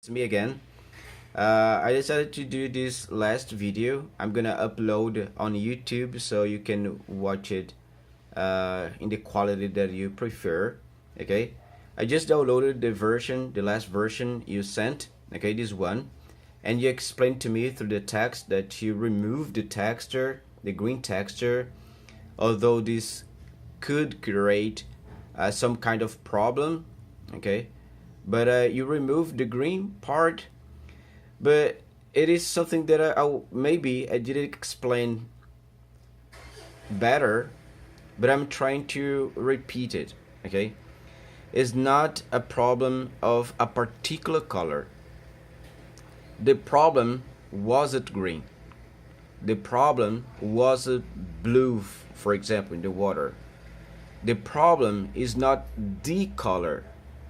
It's me again. I decided to do this last video. I'm gonna upload on YouTube so you can watch it in the quality that you prefer. Okay, I just downloaded the last version you sent. Okay, this one, and you explained to me through the text that you removed the texture, the green texture, although this could create some kind of problem. Okay, but you removed the green part, but it is something that maybe I didn't explain better, but I'm trying to repeat it. Okay, it's not a problem of a particular color. The problem wasn't green. The problem wasn't blue, for example, in the water. The problem is not the color.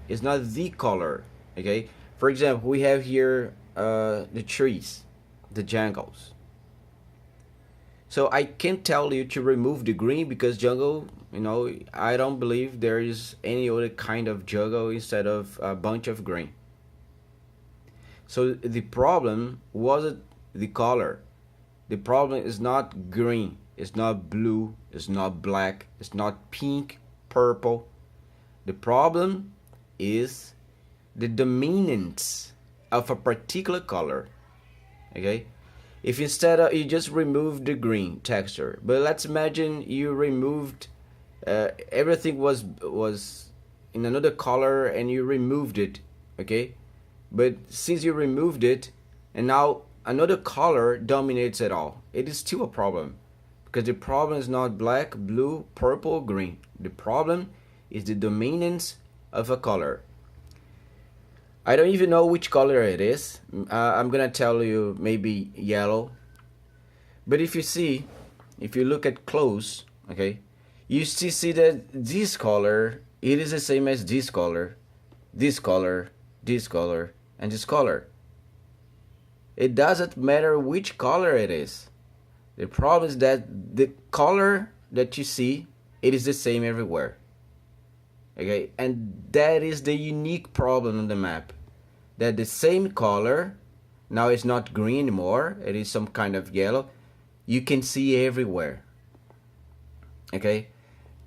It's not the color. Okay, for example, we have here the trees, the jungles. So I can't tell you to remove the green because jungle, I don't believe there is any other kind of jungle instead of a bunch of green. So the problem wasn't the color. The problem is not green, it's not blue, it's not black, it's not pink, purple. The problem is the dominance of a particular color. Okay, if instead of you just remove the green texture, but let's imagine you removed everything was in another color and you removed it. Okay, but since you removed it and now another color dominates it all, it is still a problem, because the problem is not black, blue, purple, green. The problem is the dominance of a color. I don't even know which color it is. I'm gonna tell you maybe yellow. But if you look at close, okay, you still see that this color, it is the same as this color, this color, this color, and this color. It doesn't matter which color it is. The problem is that the color that you see, it is the same everywhere. Okay, and that is the unique problem on the map. That the same color, now it's not green anymore, it is some kind of yellow, you can see everywhere. Okay,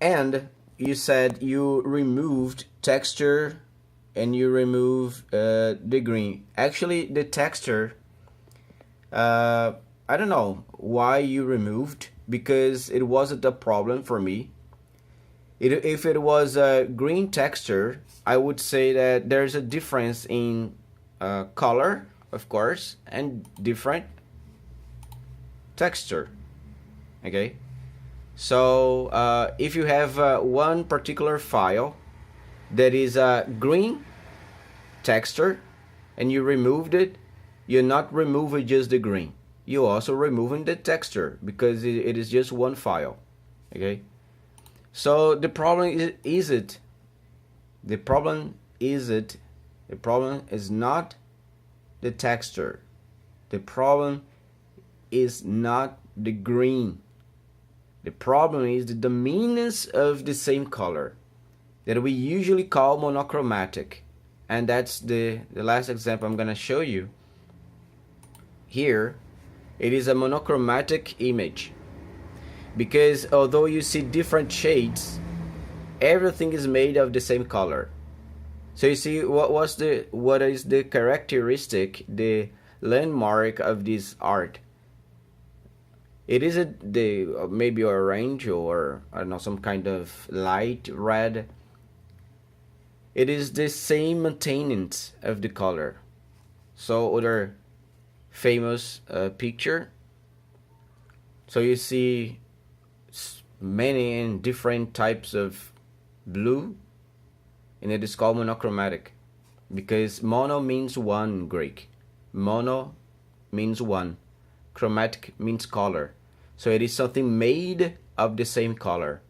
and you said you removed texture and you remove the green. Actually, the texture, I don't know why you removed, because it wasn't a problem for me. If it was a green texture, I would say that there's a difference in color, of course, and different texture. Okay, so if you have one particular file that is a green texture and you removed it, you're not removing just the green, you're also removing the texture, because it is just one file. Okay, so the problem is not the texture. The problem is not the green. The problem is the dominance of the same color that we usually call monochromatic. And that's the last example I'm going to show you. Here, it is a monochromatic image, because although you see different shades, everything is made of the same color. So you see what is the characteristic, the landmark of this art? It isn't maybe orange or I don't know, some kind of light red. It is the same maintenance of the color. So other famous picture. So you see many and different types of blue, and it is called monochromatic, because mono means one in Greek. Mono means one. Chromatic means color. So it is something made of the same color.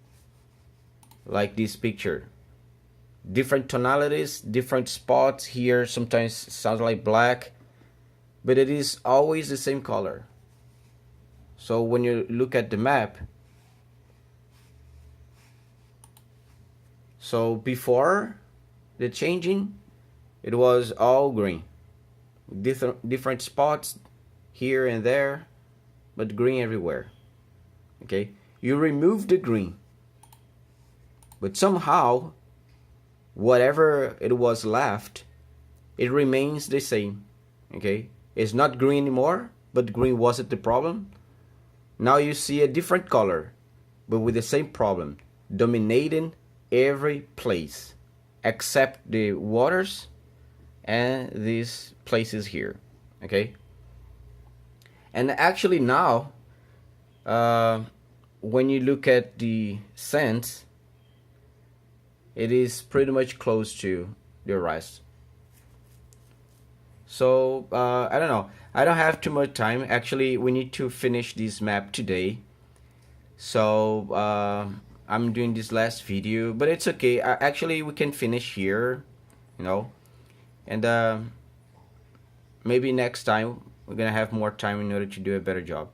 Like this picture. Different tonalities, different spots here. Sometimes it sounds like black, but it is always the same color. So when you look at the map, so before the changing, it was all green. different spots here and there, but green everywhere. Okay, you remove the green, but somehow whatever it was left, it remains the same. Okay, it's not green anymore, but green wasn't the problem. Now you see a different color, but with the same problem, dominating every place except the waters and these places here. Okay, and actually now when you look at the sands, it is pretty much close to the rest. So I don't know, I don't have too much time. Actually, we need to finish this map today, so I'm doing this last video, but it's okay. Actually, we can finish here, you know, and maybe next time we're gonna have more time in order to do a better job.